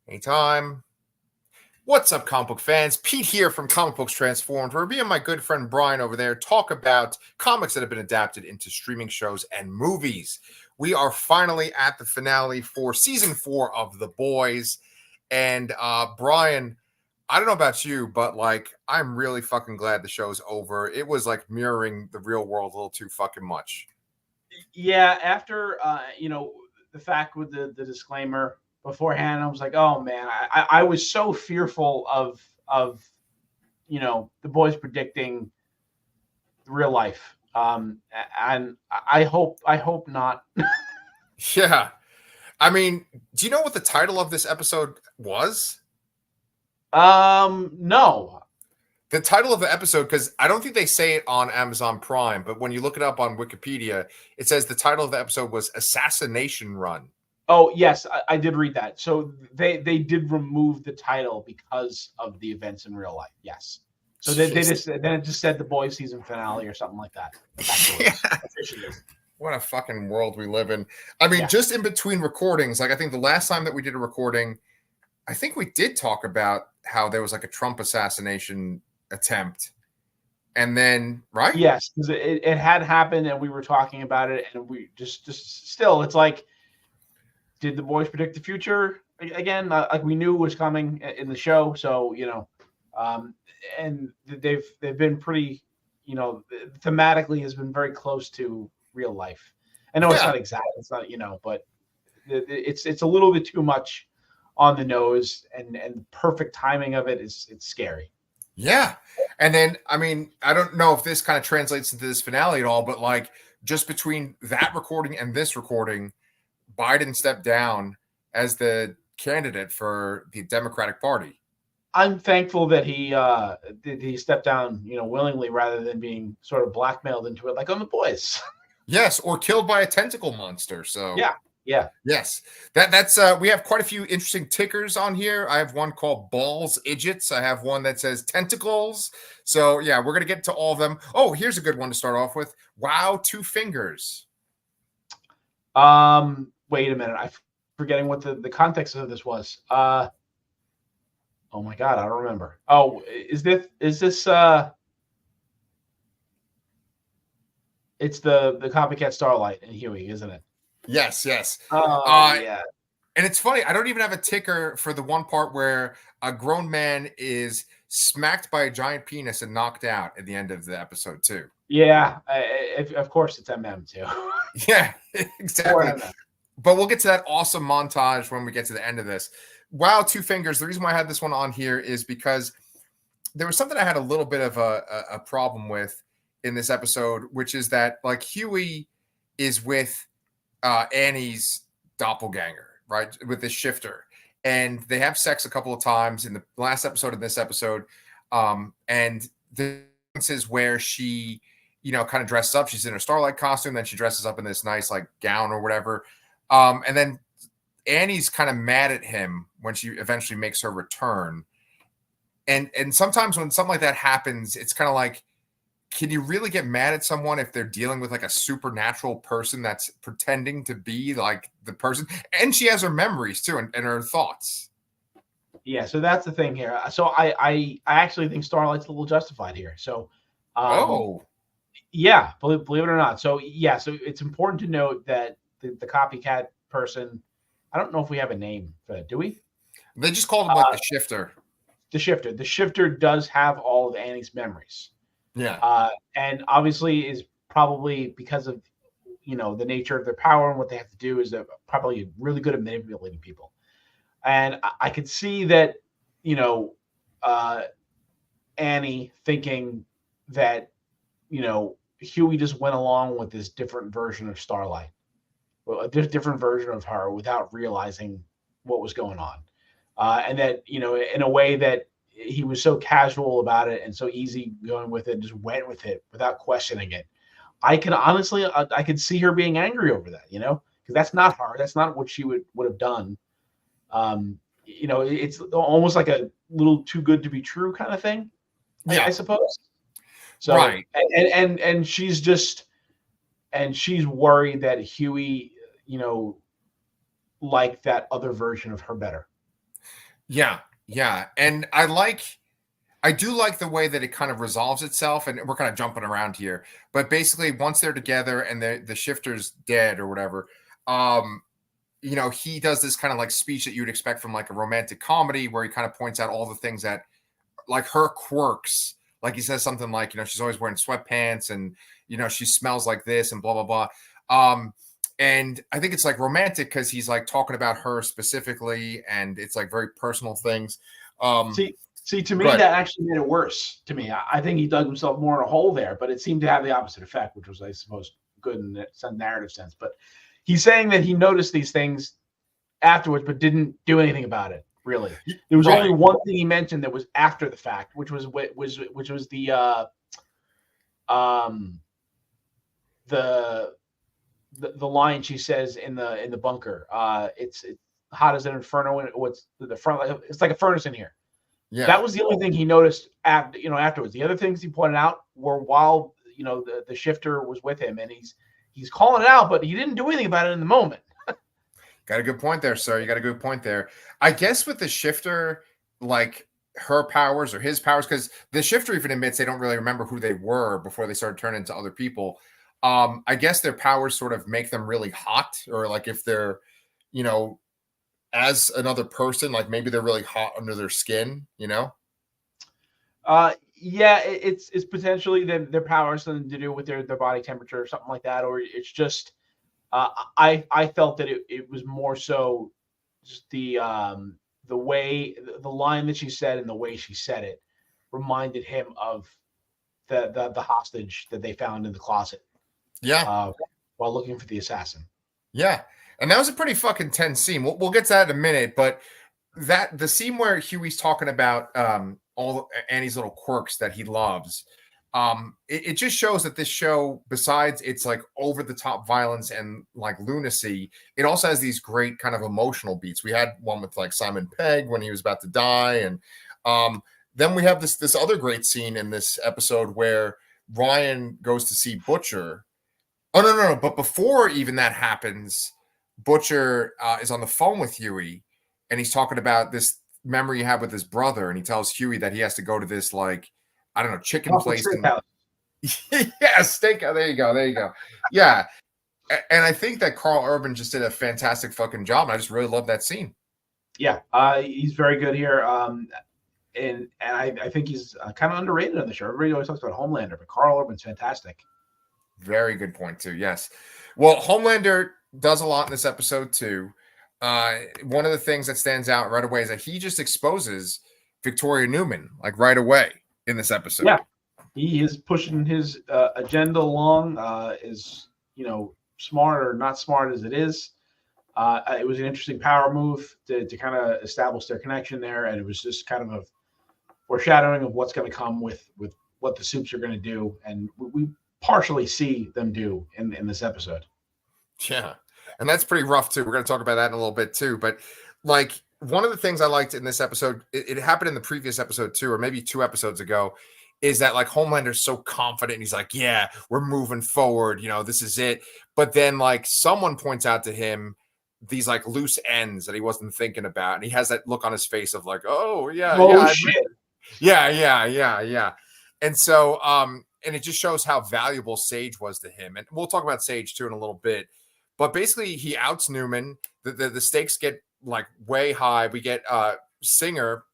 Anytime. What's up, comic book fans? Pete here from Comic Books Transformed, where me and my good friend Brian over there talk about comics that have been adapted into streaming shows and movies. We are finally at the finale for season 4 of The Boys. And Brian, I don't know about you, but I'm really fucking glad the show's over. It was like mirroring the real world a little too fucking much. Yeah, after the fact with the disclaimer beforehand, I was like, oh man, I was so fearful of the boys predicting real life. And I hope not. Yeah. I mean, do you know what the title of this episode was? No. The title of the episode, because I don't think they say it on Amazon Prime, but when you look it up on Wikipedia, it says the title of the episode was Assassination Run. Oh yes, I did read that. So they did remove the title because of the events in real life. Yes. So they just then it just said the boys season finale or something like that. Yeah. What a fucking world we live in. I mean, just in between recordings, I think the last time that we did a recording, I think we did talk about how there was a Trump assassination attempt. And then, right? Yes, because it had happened and we were talking about it, and we just still, it's like, did the boys predict the future again? Like we knew it was coming in the show, so and they've been pretty, thematically has been very close to real life. I know it's not exact, it's not, but it's a little bit too much on the nose, and perfect timing of it's scary. Yeah. And then, I mean, I don't know if this kind of translates into this finale at all, but just between that recording and this recording, Biden stepped down as the candidate for the Democratic Party. I'm thankful that he stepped down, willingly, rather than being sort of blackmailed into it, like on The Boys. Yes, or killed by a tentacle monster. So yeah. Yes. That's we have quite a few interesting tickers on here. I have one called Balls Idiots. I have one that says Tentacles. So yeah, we're gonna get to all of them. Oh, here's a good one to start off with. Wow, Two Fingers. Wait a minute. I'm forgetting what the context of this was. Oh my god, I don't remember. Oh, is this it's the copycat Starlight and Huey, isn't it? Yes. Oh, yeah. And it's funny, I don't even have a ticker for the one part where a grown man is smacked by a giant penis and knocked out at the end of the episode too. Yeah, of course it's too. Yeah, exactly. But we'll get to that awesome montage when we get to the end of this. Wow, Two Fingers. The reason why I had this one on here is because there was something I had a little bit of a problem with in this episode, which is that Huey is with Annie's doppelganger, right, with this shifter, and they have sex a couple of times in the last episode and this episode, and the is where she kind of dresses up. She's in her Starlight costume, then she dresses up in this nice gown or whatever, and then Annie's kind of mad at him when she eventually makes her return, and sometimes when something like that happens, it's kind of like, can you really get mad at someone if they're dealing with a supernatural person that's pretending to be the person? And she has her memories too, and her thoughts. Yeah, so that's the thing here. So I actually think Starlight's a little justified here. So yeah, believe it or not. So yeah, so it's important to note that the copycat person, I don't know if we have a name for that, do we? They just called him the shifter. The shifter. The shifter does have all of Annie's memories. Yeah. And obviously is probably because of, the nature of their power and what they have to do, is they're probably really good at manipulating people. And I could see that, Annie thinking that, Huey just went along with this different version of Starlight, a different version of her, without realizing what was going on. And that, in a way that he was so casual about it and so easy going with it, just went with it without questioning it. I can honestly, I could see her being angry over that, because that's not her. That's not what she would have done. It's almost like a little too good to be true kind of thing, I suppose. So, right. And she's worried that Huey, liked that other version of her better. Yeah, yeah, and I do like the way that it kind of resolves itself, and we're kind of jumping around here, but basically, once they're together and the shifter's dead or whatever, um, he does this kind of like speech that you'd expect from like a romantic comedy, where he kind of points out all the things that like her quirks. Like he says something like, she's always wearing sweatpants and, she smells like this and blah, blah, blah. And I think it's like romantic because he's like talking about her specifically and it's like very personal things. See, to me, that actually made it worse to me. I think he dug himself more in a hole there, but it seemed to have the opposite effect, which was, I suppose, good in some narrative sense. But he's saying that he noticed these things afterwards, but didn't do anything about it. Really, there was only one thing he mentioned that was after the fact, which was the line she says in the bunker. It's hot as an inferno, and what's the front? It's like a furnace in here. Yeah, that was the only thing he noticed afterwards. The other things he pointed out were while the shifter was with him, and he's calling it out, but he didn't do anything about it in the moment. Got a good point there, sir. You got a good point there. I guess with the shifter, like her powers or his powers, because the shifter even admits they don't really remember who they were before they started turning into other people. I guess their powers sort of make them really hot, or like if they're, as another person, like maybe they're really hot under their skin, Yeah, it's potentially their powers something to do with their body temperature or something like that, or it's just. I felt that it was more so just the way the line that she said and the way she said it reminded him of the hostage that they found in the closet. Yeah, while looking for the assassin. Yeah, and that was a pretty fucking tense scene. We'll get to that in a minute, but the scene where Huey's talking about all Annie's little quirks that he loves. It just shows that this show, besides its like over the top violence and like lunacy, it also has these great kind of emotional beats. We had one with like Simon Pegg when he was about to die, and then we have this other great scene in this episode where Ryan goes to see Butcher. Oh no! But before even that happens, Butcher is on the phone with Huey, and he's talking about this memory he had with his brother, and he tells Huey that he has to go to this like, I don't know, chicken place. Yeah, steakhouse. There you go. Yeah. And I think that Karl Urban just did a fantastic fucking job. And I just really love that scene. Yeah, he's very good here. And I think he's kind of underrated on the show. Everybody always talks about Homelander, but Karl Urban's fantastic. Very good point, too. Yes. Well, Homelander does a lot in this episode, too. One of the things that stands out right away is that he just exposes Victoria Newman, like right away. In this episode, yeah, he is pushing his agenda along. Is smart or not smart as it is. It was an interesting power move to kind of establish their connection there, and it was just kind of a foreshadowing of what's going to come with what the Supes are going to do, and we partially see them do in this episode. Yeah, and that's pretty rough too. We're going to talk about that in a little bit too, but like. One of the things I liked in this episode, it happened in the previous episode too, or maybe 2 episodes ago, is that like Homelander's so confident. He's like, yeah, we're moving forward. This is it. But then like someone points out to him these like loose ends that he wasn't thinking about. And he has that look on his face of like, oh yeah. Oh shit. Yeah. And so, and it just shows how valuable Sage was to him. And we'll talk about Sage too in a little bit. But basically he outs Newman. The stakes get like way high. We get Singer,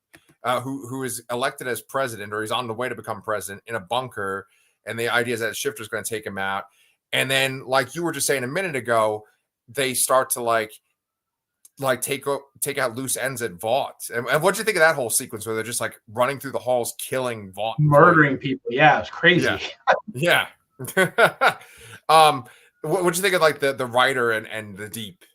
who is elected as president, or he's on the way to become president, in a bunker, and the idea is that Shifter's going to take him out. And then, like you were just saying a minute ago, they start to like take out loose ends at Vought. And what do you think of that whole sequence where they're just like running through the halls, killing Vought, murdering people? Yeah, it's crazy. Yeah. What do you think of like the writer and the Deep?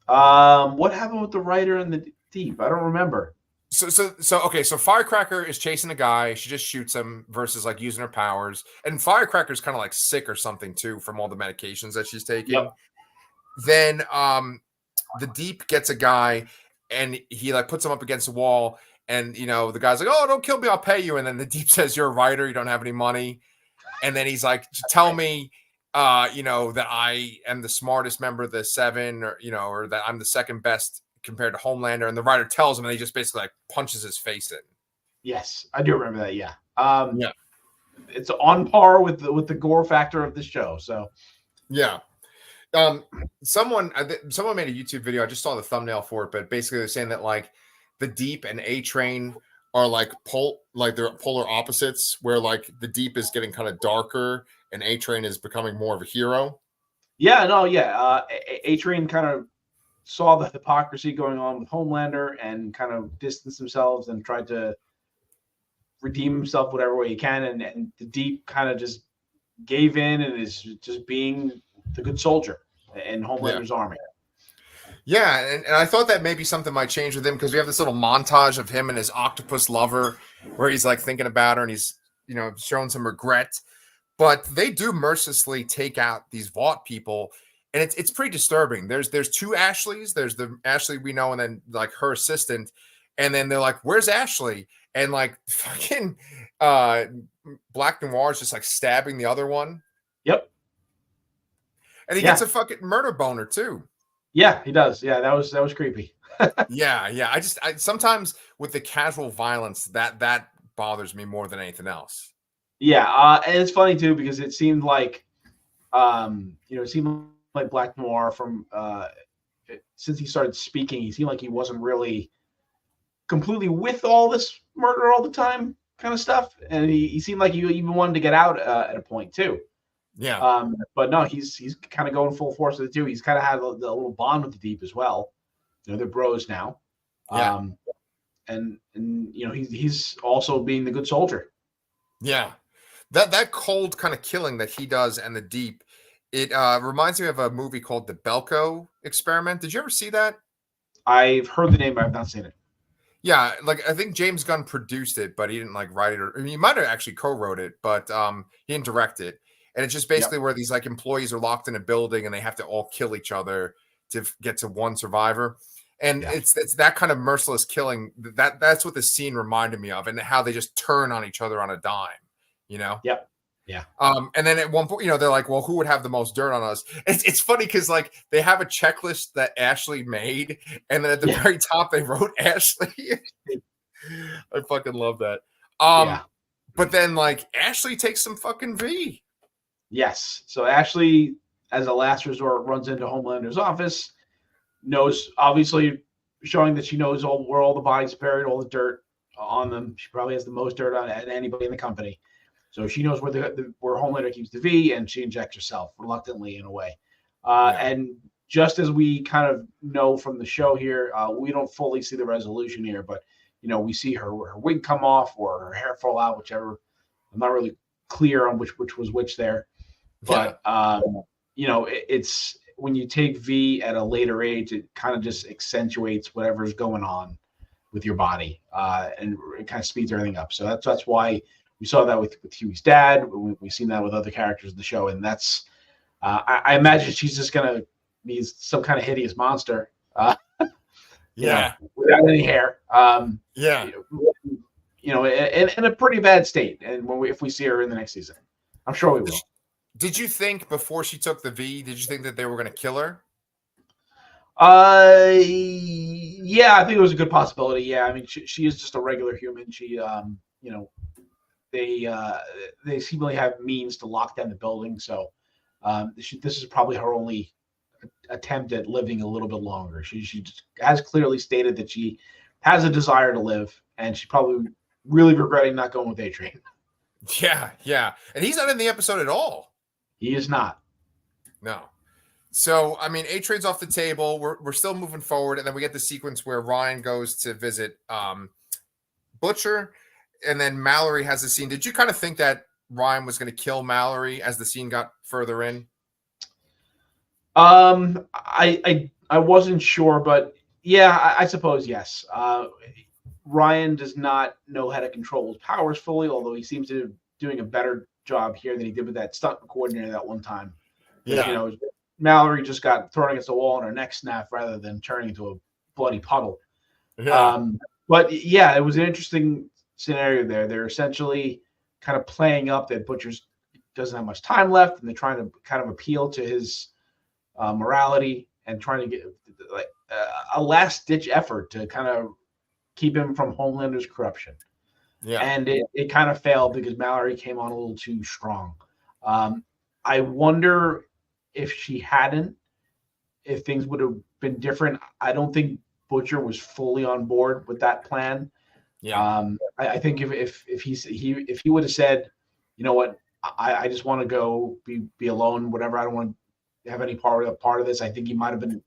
What happened with the writer and the Deep? I don't remember. So Firecracker is chasing a guy. She just shoots him versus like using her powers. And Firecracker's kind of like sick or something too from all the medications that she's taking. Yep. Then the Deep gets a guy and he like puts him up against the wall. And the guy's like, "Oh, don't kill me, I'll pay you." And then the Deep says, "You're a writer, you don't have any money." And then he's like, "Tell me that I am the smartest member of the 7, or that I'm the second best compared to Homelander, and the writer tells him, and he just basically like punches his face in. Yes, I do remember that. Yeah. Yeah. It's on par with the gore factor of the show. So. Yeah. Someone made a YouTube video. I just saw the thumbnail for it, but basically they're saying that like the Deep and A Train are like they're polar opposites, where like the Deep is getting kind of darker and A Train is becoming more of a hero. Yeah, no, yeah. A Train kind of saw the hypocrisy going on with Homelander and kind of distanced themselves and tried to redeem himself whatever way he can, and the Deep kind of just gave in and is just being the good soldier in Homelander's army. Yeah, and I thought that maybe something might change with him, because we have this little montage of him and his octopus lover where he's like thinking about her and he's, you know, showing some regret. But they do mercilessly take out these Vought people, and it's pretty disturbing. There's two Ashleys. There's the Ashley we know, and then like her assistant, and then they're like, "Where's Ashley?" And like fucking Black Noir is just like stabbing the other one. Yep. And he gets a fucking murder boner too. Yeah, he does. Yeah, that was creepy. Yeah. I sometimes with the casual violence that bothers me more than anything else. Yeah, and it's funny too because it seemed like, it seemed like Black Noir from since he started speaking, he seemed like he wasn't really completely with all this murder all the time kind of stuff, and he seemed like he even wanted to get out at a point too. Yeah. But no, he's kind of going full force with it too. He's kind of had a little bond with the Deep as well. You know, they're bros now. Yeah. And you know, he's also being the good soldier. Yeah. That cold kind of killing that he does and the Deep, it reminds me of a movie called The Belko Experiment. Did you ever see that? I've heard the name, but I've not seen it. Yeah, like I think James Gunn produced it, but he didn't like write it, or he might have actually co-wrote it, but he didn't direct it. And it's just basically where these like employees are locked in a building and they have to all kill each other to get to one survivor. And it's that kind of merciless killing that's what the scene reminded me of, and how they just turn on each other on a dime, you know? Yep. Yeah. And then at one point, you know, they're like, well, who would have the most dirt on us? It's funny because like they have a checklist that Ashley made, and then at the very top they wrote Ashley. I fucking love that. But then like Ashley takes some fucking V. Yes. So Ashley, as a last resort, runs into Homelander's office, knows, obviously showing that she knows where all the bodies are buried, all the dirt on them. She probably has the most dirt on anybody in the company. So she knows where where Homelander keeps the V, and she injects herself reluctantly in a way. And just as we kind of know from the show here, we don't fully see the resolution here, but you know, we see her wig come off or her hair fall out, whichever. I'm not really clear on which was which there. But you know, it's when you take V at a later age, it kind of just accentuates whatever's going on with your body, and it kind of speeds everything up. So that's why we saw that with Huey's dad. We've seen that with other characters in the show, and that's I imagine she's just gonna be some kind of hideous monster. Without any hair. You know, in a pretty bad state. And if we see her in the next season, I'm sure we will. Did you think before she took the V, did you think that they were going to kill her? Yeah, I think it was a good possibility. Yeah, I mean, she is just a regular human. She, you know, they seemingly have means to lock down the building. So this is probably her only attempt at living a little bit longer. She just has clearly stated that she has a desire to live, and she's probably really regretting not going with A-Train. Yeah. And he's not in the episode at all. He is not. No. So, I mean, A-Train's off the table. We're still moving forward. And then we get the sequence where Ryan goes to visit Butcher. And then Mallory has the scene. Did you kind of think that Ryan was going to kill Mallory as the scene got further in? I wasn't sure, but yeah, I suppose yes. Ryan does not know how to control his powers fully, although he seems to be doing a better job here than he did with that stunt coordinator that one time. Yeah. You know, Mallory just got thrown against the wall and her neck snapped rather than turning into a bloody puddle. Yeah. But yeah, it was an interesting scenario there. They're essentially kind of playing up that Butcher's doesn't have much time left, and they're trying to kind of appeal to his morality and trying to a last ditch effort to kind of keep him from Homelander's corruption. Yeah. And it kind of failed because Mallory came on a little too strong. I wonder if she hadn't, if things would have been different. I don't think Butcher was fully on board with that plan. Yeah. I think if he would have said, you know what, I just want to go be alone, whatever. I don't want to have any part of this. I think he might have been,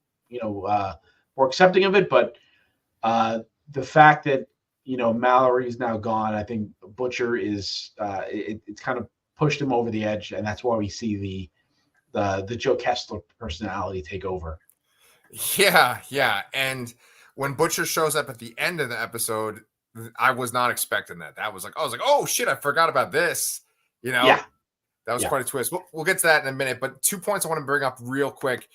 more accepting of it. But the fact that Mallory's now gone, I think Butcher is it's kind of pushed him over the edge, and that's why we see the Joe Kessler personality take over. Yeah. And when Butcher shows up at the end of the episode, I was not expecting that. I was like, oh shit, I forgot about this. Yeah. That was quite a twist. We'll get to that in a minute, but 2 points I want to bring up real quick.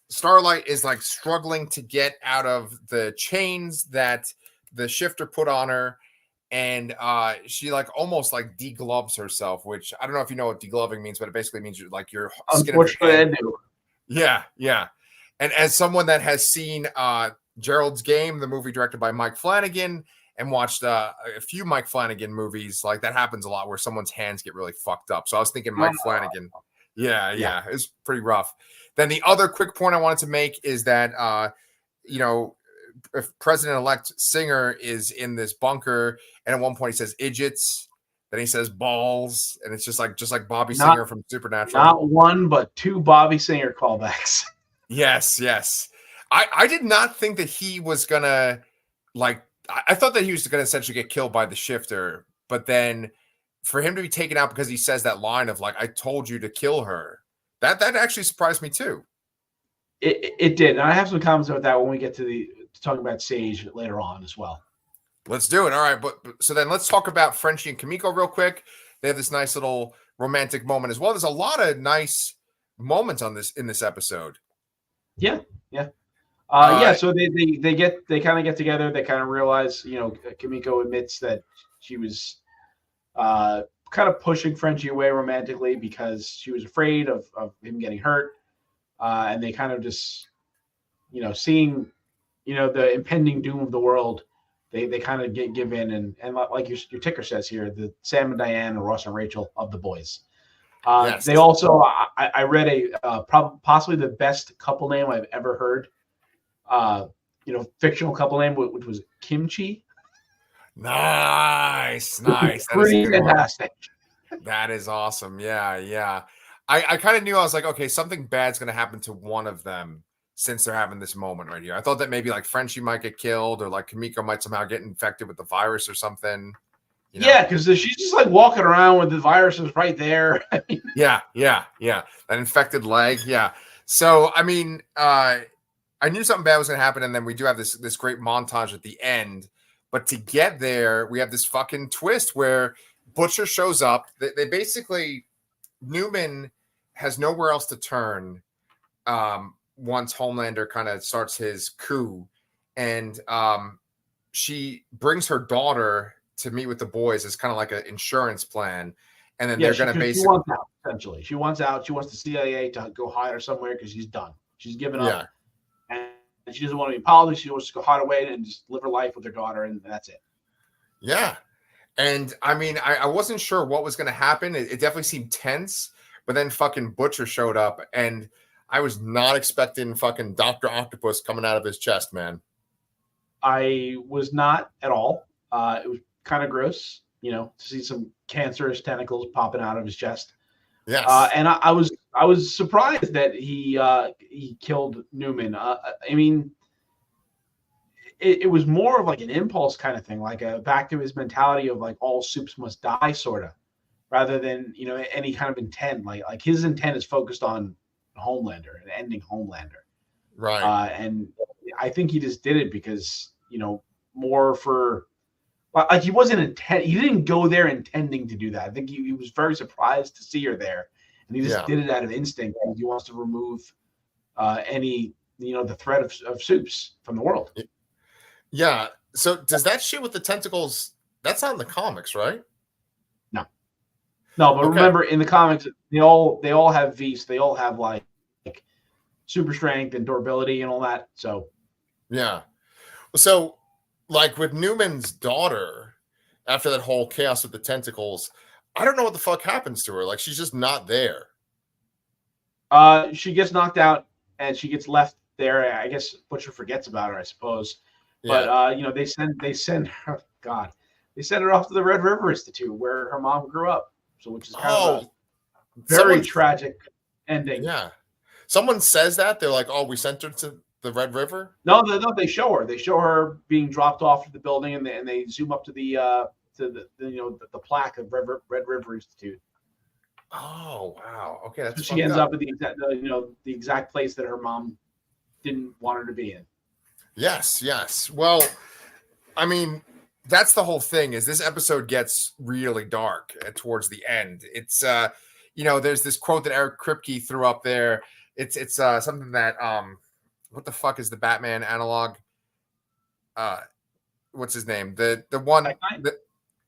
Starlight is like struggling to get out of the chains that the shifter put on her, and she like almost like degloves herself, which I don't know if you know what degloving means, but it basically means you're like your skin. Unfortunately, I do. Yeah. And as someone that has seen Gerald's Game, the movie directed by Mike Flanagan, and watched a few Mike Flanagan movies, like that happens a lot where someone's hands get really fucked up. So I was thinking Mike Flanagan. Yeah. It's pretty rough. Then the other quick point I wanted to make is that, if President-elect Singer is in this bunker, and at one point he says idiots, then he says balls, and it's just like Bobby Singer from Supernatural. Not one, but two Bobby Singer callbacks. Yes. I did not think that he was gonna I thought that he was gonna essentially get killed by the shifter, but then for him to be taken out because he says that line of like, I told you to kill her, that actually surprised me too. It did. And I have some comments about that when we get to talking about Sage later on as well. Let's do it. All right. But so then let's talk about Frenchie and Kimiko real quick. They have this nice little romantic moment as well. There's a lot of nice moments in this episode. Yeah. So they kind of get together. They kind of realize, Kimiko admits that she was kind of pushing Frenchie away romantically because she was afraid of him getting hurt. And they kind of just, seeing, the impending doom of the world, they kind of give in. And like your ticker says here, the Sam and Diane and Ross and Rachel of the boys. Yes. They also, I read possibly the best couple name I've ever heard. Fictional couple name, which was Kimchi. Nice. Pretty fantastic. That is awesome. Yeah. I kind of knew, I was like, okay, something bad's going to happen to one of them since they're having this moment right here. I thought that maybe like Frenchie might get killed or like Kimiko might somehow get infected with the virus or something. Yeah, because she's just like walking around with the viruses right there. Yeah. That infected leg. Yeah. So, I mean, I knew something bad was going to happen. And then we do have this great montage at the end. But to get there, we have this fucking twist where Butcher shows up. They basically, Newman has nowhere else to turn once Homelander kind of starts his coup. And she brings her daughter to meet with the boys as kind of like an insurance plan. And then they're going to basically... She wants out, essentially. She wants out. She wants the CIA to go hide her somewhere because she's done. She's given up. And she doesn't want to be in politics. She wants to go hide away and just live her life with her daughter, and that's it. Yeah. And, I mean, I wasn't sure what was going to happen. It definitely seemed tense. But then fucking Butcher showed up, and I was not expecting fucking Dr. Octopus coming out of his chest, man. I was not at all. It was kind of gross, to see some cancerous tentacles popping out of his chest. Yes. And I was surprised that he killed Newman. I mean, it was more of like an impulse kind of thing, like back to his mentality of like all soups must die, sort of, rather than any kind of intent. Like his intent is focused on Homelander and ending Homelander. Right. And I think he just did it because more for. Like he wasn't he didn't go there intending to do that. I think he was very surprised to see her there, and he just did it out of instinct. He wants to remove any the threat of soups from the world. Yeah. So does that shit with the tentacles? That's not in the comics, right? No, but okay. Remember in the comics they all have Vs. They all have like super strength and durability and all that. So yeah. So, like with Newman's daughter, after that whole chaos with the tentacles, I don't know what the fuck happens to her. Like she's just not there. she gets knocked out and she gets left there. I guess Butcher forgets about her, I suppose. Yeah. But they send her. God, they send her off to the Red River Institute where her mom grew up. So which is kind of a very tragic ending. Yeah. Someone says that they're like, "Oh, we sent her to the Red River." No, they show her. They show her being dropped off at the building, and they zoom up to the plaque of Red River Institute. Oh wow. Okay, that's. So she ends up at the exact place that her mom didn't want her to be in. Yes, yes. Well, I mean, that's the whole thing. Is this episode gets really dark towards the end? It's there's this quote that Eric Kripke threw up there. It's something that what the fuck is the Batman analog? What's his name? The one.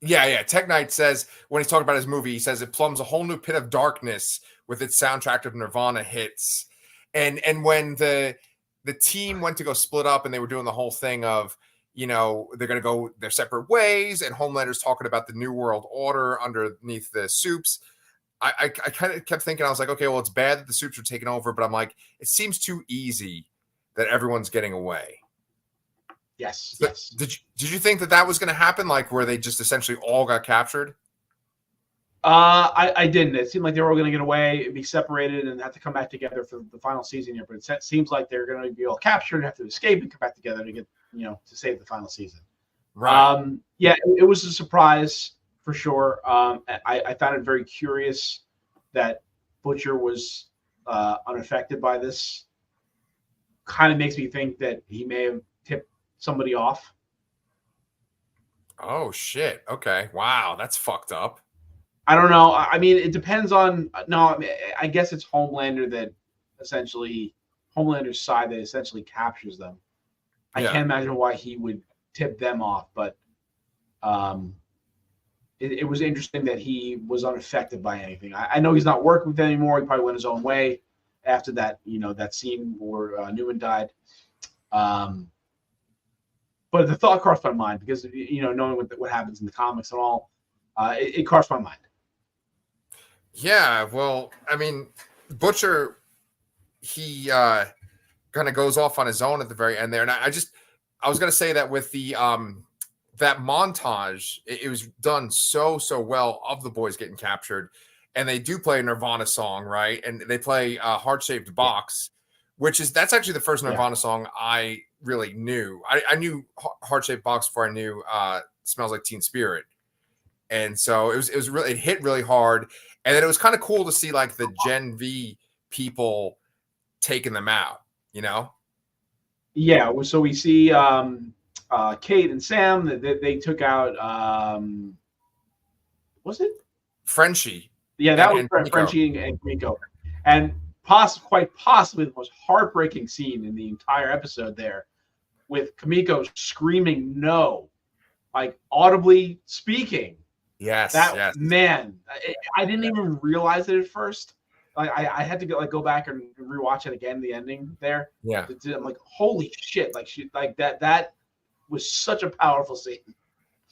Yeah. Tech Knight says when he's talking about his movie, he says it plumbs a whole new pit of darkness with its soundtrack of Nirvana hits. And when the team went to go split up and they were doing the whole thing of, they're going to go their separate ways, and Homelander's talking about the New World Order underneath the Supes. I kind of kept thinking, I was like, okay, well, it's bad that the Supes are taking over, but I'm like, it seems too easy that everyone's getting away. Yes. Did you think that was going to happen, like where they just essentially all got captured? I didn't. It seemed like they were all going to get away, be separated, and have to come back together for the final season here. But it seems like they're going to be all captured, have to escape, and come back together to get to save the final season. Right. It was a surprise for sure. I found it very curious that Butcher was unaffected by this. Kind of makes me think that he may have tipped somebody off. Oh shit. Okay. Wow, that's fucked up. I don't know. I mean, it depends on. No, I mean, I guess it's Homelander's side that essentially captures them. I can't imagine why he would tip them off, but it was interesting that he was unaffected by anything. I know he's not working with them anymore. He probably went his own way after that. That scene where Newman died. But the thought crossed my mind because knowing what happens in the comics and all, it crossed my mind. Yeah, well, I mean, Butcher, he kind of goes off on his own at the very end there, and I was going to say that with the that montage, it was done so well of the boys getting captured, and they do play a Nirvana song, right? And they play Heart Shaped Box, that's actually the first Nirvana song I really knew. I knew Heart Shaped Box before I knew Smells Like Teen Spirit, and so it hit really hard. And then it was kind of cool to see like the Gen V people taking them out, Yeah. So we see Kate and Sam. They took out. Was it Frenchie? Yeah, that was Frenchie and Kimiko. And quite possibly the most heartbreaking scene in the entire episode there, with Kimiko screaming no, like audibly speaking. Yes, man, I didn't even realize it at first. Like I had to go back and rewatch it again. The ending there, I'm like, holy shit! Like that was such a powerful scene.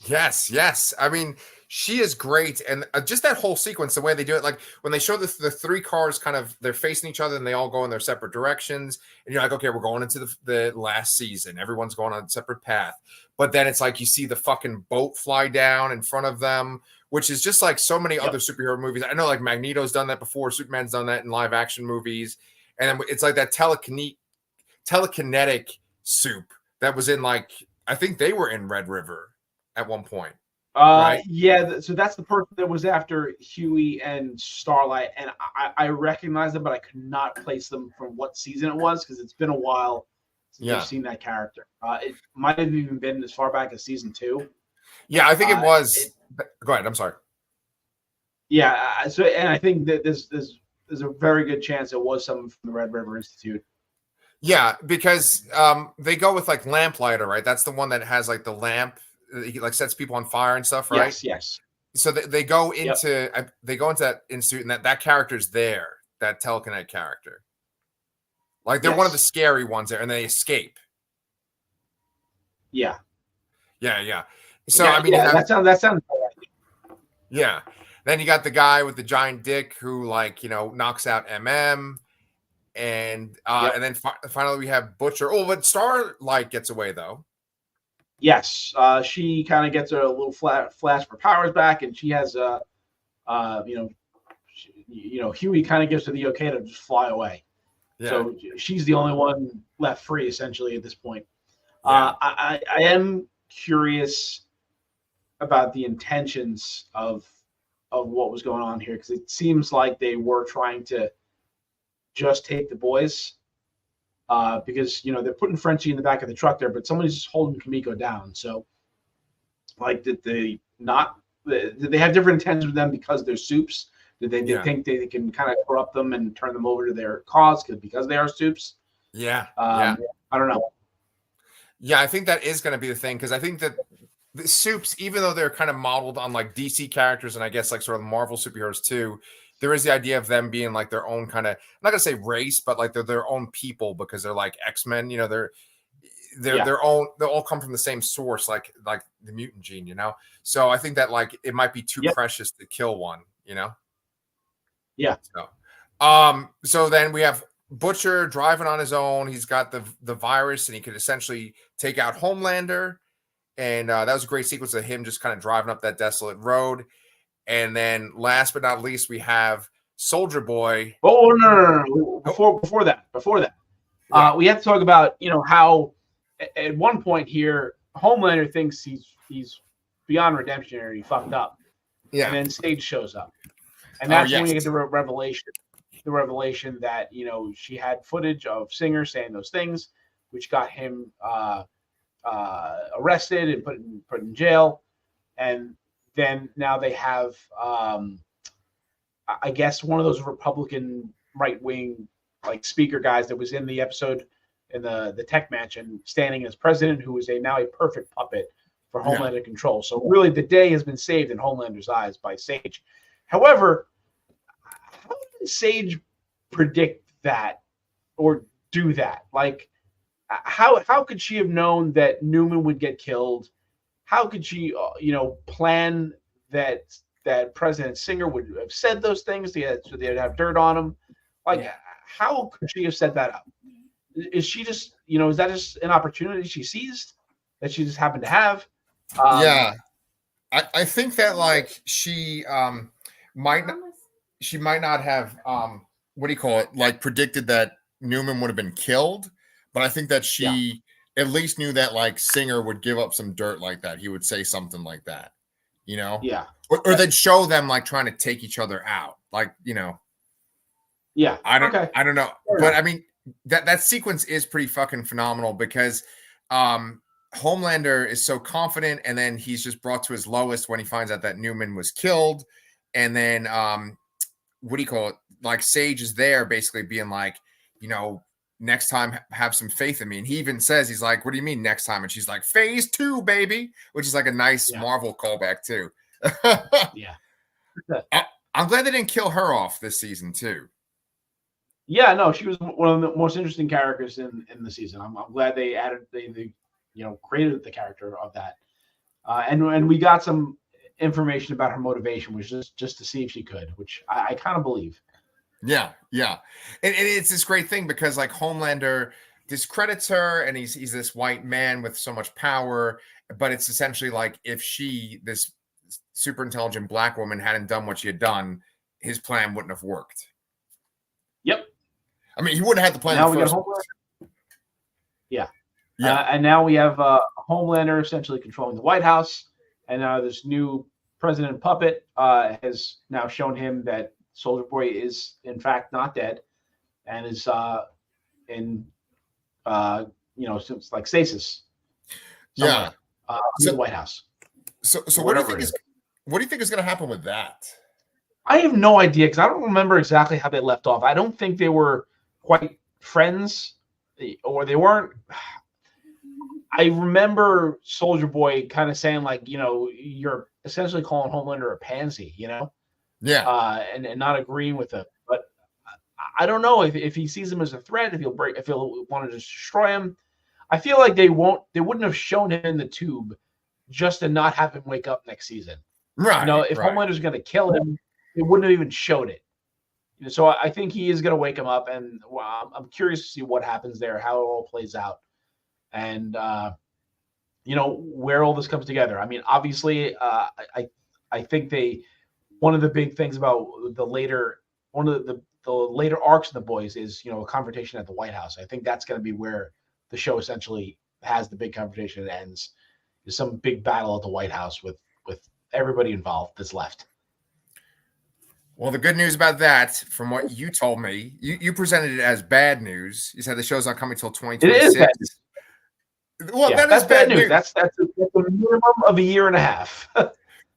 Yes. I mean, she is great, and just that whole sequence, the way they do it, like when they show the three cars, kind of they're facing each other and they all go in their separate directions, and you're like, okay, we're going into the last season. Everyone's going on a separate path, but then it's like you see the fucking boat fly down in front of them, which is just like so many other superhero movies. I know like Magneto's done that before, Superman's done that in live action movies, and then it's like that telekinetic soup that was in like I think they were in Red River at one point. Right? Yeah, so that's the person that was after Huey and Starlight, and I recognize them, but I could not place them from what season it was because it's been a while since I've seen that character. It might have even been as far back as season 2. Yeah, I think it was. Go ahead. I'm sorry. Yeah, so and I think that there's a very good chance it was someone from the Red River Institute. Yeah, because they go with like Lamplighter, right? That's the one that has like the lamp. He like sets people on fire and stuff, right? Yes. So they go into that institute, and that character's there, that telekinetic character. Like they're one of the scary ones there, and they escape. Yeah. So I mean, that sounds. Yeah. Then you got the guy with the giant dick who, like, knocks out MM, and then finally we have Butcher. Oh, but Starlight gets away though. Yes, she kind of gets a little flash for powers back, and she has Huey kind of gives her the okay to just fly away. Yeah. So she's the only one left free essentially at this point. Yeah. I am curious about the intentions of what was going on here, because it seems like they were trying to just take the boys, because they're putting Frenchie in the back of the truck there, but somebody's just holding Kimiko down. So, like, did they have different intentions with them because they're soups? Did they think they can kind of corrupt them and turn them over to their cause because they are soups? I don't know. Yeah, I think that is going to be the thing, because I think that the soups, even though they're kind of modeled on like DC characters and I guess like sort of Marvel superheroes too, there is the idea of them being like their own kind of, I'm not gonna say race, but like they're their own people, because they're like X-Men, they're their own, they all come from the same source, like the mutant gene, So I think that like it might be too precious to kill one, Yeah. So then we have Butcher driving on his own. He's got the virus, and he could essentially take out Homelander. And that was a great sequence of him just kind of driving up that desolate road. And then last but not least, we have Soldier Boy. Oh, no. Before that, we have to talk about, how at one point here, Homelander thinks he's beyond redemption, or he fucked up. Yeah. And then Sage shows up. And that's when we get the revelation. The revelation that, she had footage of Singer saying those things, which got him arrested and put in jail. And then now they have, I guess, one of those Republican right-wing like speaker guys that was in the episode in the tech match and standing as president, who is now a perfect puppet for Homelander control. So really the day has been saved in Homelander's eyes by Sage. However, how did Sage predict that or do that? Like, how could she have known that Newman would get killed? How could she, plan that President Singer would have said those things? So they'd have dirt on him. Like, how could she have set that up? Is she just, is that just an opportunity she seized that she just happened to have? I think that like she might not have like predicted that Newman would have been killed, but I think that she at least knew that like Singer would give up some dirt like that. He would say something like that, or they'd show them like trying to take each other out, like I don't know, but I mean that sequence is pretty fucking phenomenal, because Homelander is so confident, and then he's just brought to his lowest when he finds out that Newman was killed, and then like Sage is there basically being like, next time have some faith in me. And he even says, he's like, what do you mean next time? And she's like, phase 2, baby, which is like a nice Marvel callback too. I'm glad they didn't kill her off this season too. Yeah, no, she was one of the most interesting characters in the season. I'm glad they added, they created the character of that. And we got some information about her motivation, which is just to see if she could, which I kind of believe. Yeah. And it's this great thing, because like Homelander discredits her, and he's this white man with so much power, but it's essentially like if she, this super intelligent black woman, hadn't done what she had done, his plan wouldn't have worked. Yep. I mean, he wouldn't have had the plan. Now we got Homelander. Yeah. And now we have Homelander essentially controlling the White House, and now this new president puppet has now shown him that Soldier Boy is in fact not dead, and is in it's like stasis. Somewhere, in the White House. So what do you think is going to happen with that? I have no idea, because I don't remember exactly how they left off. I don't think they were quite friends, or they weren't. I remember Soldier Boy kind of saying like, you're essentially calling Homelander a pansy, Yeah. And not agreeing with him. But I don't know if he sees him as a threat, if he'll want to destroy him. I feel like they wouldn't have shown him in the tube just to not have him wake up next season. Right. If Homelander's going to kill him, they wouldn't have even showed it. So I think he is going to wake him up, and I'm curious to see what happens there, how it all plays out, and where all this comes together. I mean, obviously, I think one of the big things about the later arcs of the boys is a confrontation at the White House. I think that's going to be where the show essentially has the big confrontation and ends. There's some big battle at the White House with everybody involved that's left. Well, the good news about that, from what you told me, you presented it as bad news. You said the show's not coming till 2026. It is bad news. Well, yeah, that's bad news. That's a minimum of a year and a half.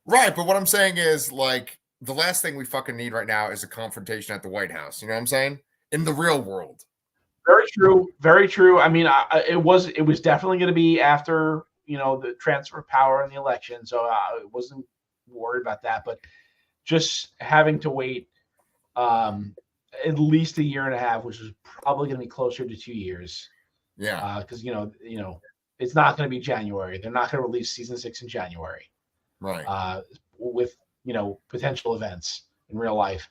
Right, but what I'm saying is, like, the last thing we fucking need right now is a confrontation at the White House. You know what I'm saying? In the real world. Very true. Very true. I mean, it was definitely going to be after the transfer of power and the election, so I wasn't worried about that. But just having to wait at least a year and a half, which is probably going to be closer to 2 years. Yeah. Because it's not going to be January. They're not going to release season 6 in January. Right. With potential events in real life.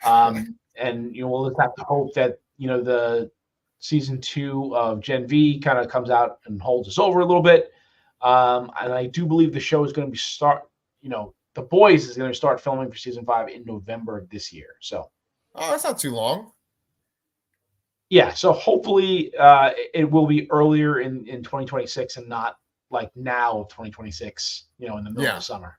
And we'll just have to hope that the season 2 of Gen V kind of comes out and holds us over a little bit. And I do believe the show is going to The Boys is going to start filming for season 5 in November of this year. So, that's not too long. Yeah, so hopefully it will be earlier in 2026 and not like now of 2026, in the middle of the summer.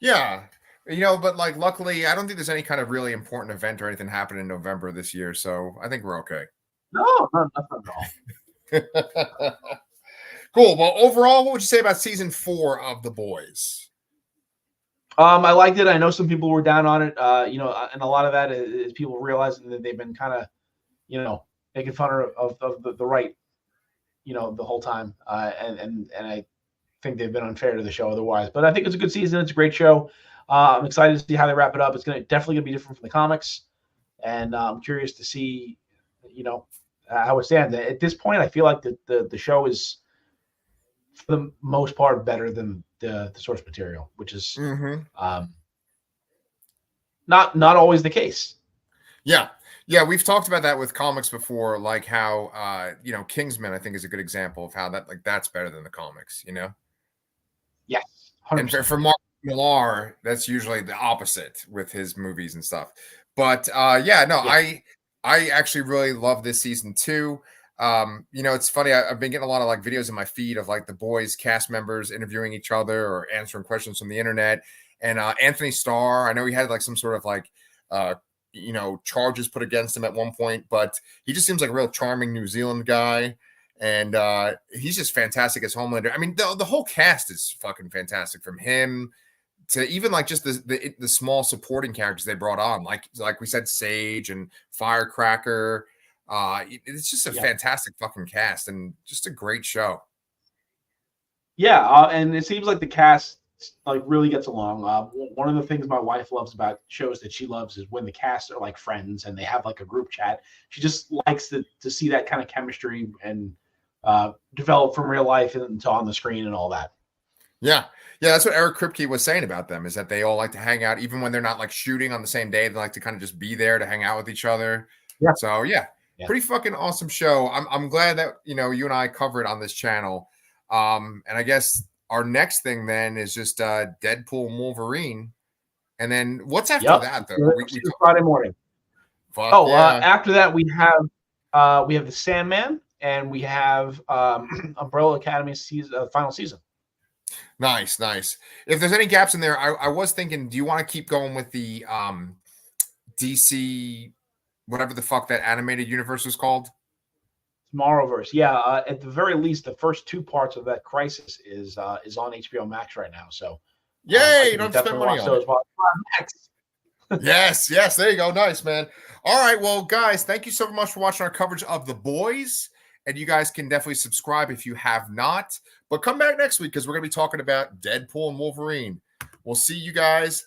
Yeah. But like, luckily, I don't think there's any kind of really important event or anything happening in November this year. So I think we're okay. No, nothing at all. Cool. Well, overall, what would you say about season 4 of The Boys? I liked it. I know some people were down on it. And a lot of that is people realizing that they've been kind of, making fun of the right, the whole time. And I think they've been unfair to the show otherwise. But I think it's a good season. It's a great show. I'm excited to see how they wrap it up. It's definitely gonna be different from the comics, and I'm curious to see, how it stands. At this point, I feel like the show is, for the most part, better than the source material, which is not always the case. Yeah, we've talked about that with comics before, like how Kingsman, I think, is a good example of how that's better than the comics. Yes, 100%. And for Mark Millar, that's usually the opposite with his movies and stuff. But I actually really love this season too. It's funny. I've been getting a lot of like videos in my feed of like The Boys cast members interviewing each other or answering questions from the internet. And Anthony Starr, I know he had like some sort of like charges put against him at one point, but he just seems like a real charming New Zealand guy. And he's just fantastic as Homelander. I mean, the whole cast is fucking fantastic, from him to even like just the small supporting characters they brought on, like we said, Sage and Firecracker. It's just a fantastic fucking cast and just a great show. Yeah, and it seems like the cast like really gets along. One of the things my wife loves about shows that she loves is when the cast are like friends and they have like a group chat. She just likes to see that kind of chemistry and develop from real life into on the screen and all that. Yeah, that's what Eric Kripke was saying about them, is that they all like to hang out even when they're not like shooting on the same day. They like to kind of just be there to hang out with each other. Yeah. So pretty fucking awesome show. I'm glad that you and I cover it on this channel. And I guess our next thing then is just Deadpool and Wolverine. And then what's after that though? We Friday morning. After that we have the Sandman and we have Umbrella Academy final season. Nice. If there's any gaps in there, I was thinking, do you want to keep going with the DC, whatever the fuck that animated universe was called? Tomorrowverse. Yeah, at the very least, the first 2 parts of that Crisis is on HBO Max right now. So, yay! You don't have to spend money on it. Yes, there you go. Nice, man. All right, well, guys, thank you so much for watching our coverage of The Boys. And you guys can definitely subscribe if you have not. But come back next week because we're going to be talking about Deadpool and Wolverine. We'll see you guys